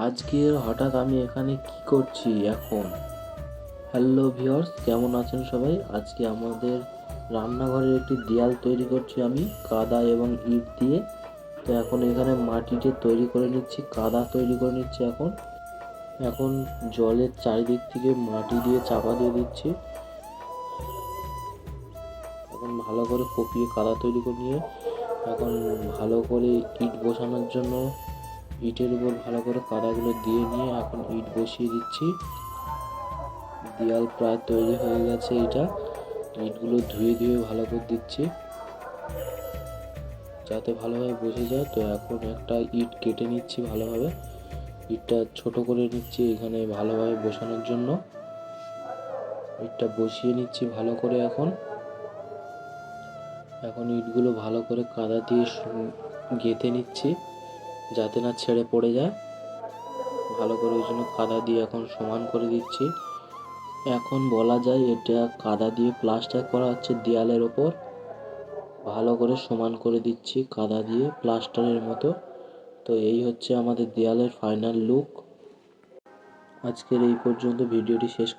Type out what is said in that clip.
আজকে হঠাৎ আমি এখানে কি করছি এখন? হ্যালো ভিউয়ার্স, কেমন আছেন সবাই? আজকে আমাদের রান্নাঘরের একটি দেয়াল তৈরি করছি আমি কাদা এবং ইট দিয়ে। তো এখন এখানে মাটিতে তৈরি করে নিচ্ছি, কাদা তৈরি করে নিচ্ছি। এখন জলের চারিদিক থেকে মাটি দিয়ে চাপা দিয়ে দিচ্ছি। এখন ভালো করে কপিয়ে কাদা তৈরি করে নিয়ে এখন ভালো করে ইট বসানোর জন্য ইটের উপর ভালো করে কাদাগুলো দিয়ে নিয়ে এখন ইট বসিয়ে দিচ্ছি। দেয়াল প্রায় তৈরি হয়ে গেছে। ইটগুলো ধুয়ে ধুয়ে ভালো করে দিচ্ছি যাতে ভালোভাবে বসে যায়। তো এখন একটা ইট কেটে নিচ্ছি ভালোভাবে, ইটটা ছোট করে নিচ্ছি এখানে ভালোভাবে বসানোর জন্য। ইটটা বসিয়ে নিচ্ছি ভালো করে। এখন ইটগুলো ভালো করে কাদা দিয়ে গেঁথে নিচ্ছি যাতে না ছেড়ে পড়ে যায় ভালো করে, ওই জন্য কাদা দিয়ে এখন সমান করে দিচ্ছি। এখন বলা যায় এটা কাদা দিয়ে প্লাস্টার করা হচ্ছে দেয়ালের ওপর। ভালো করে সমান করে দিচ্ছি কাদা দিয়ে প্লাস্টারের মতো। তো এই হচ্ছে আমাদের দেয়ালের ফাইনাল লুক। আজকের এই পর্যন্ত ভিডিওটি শেষ।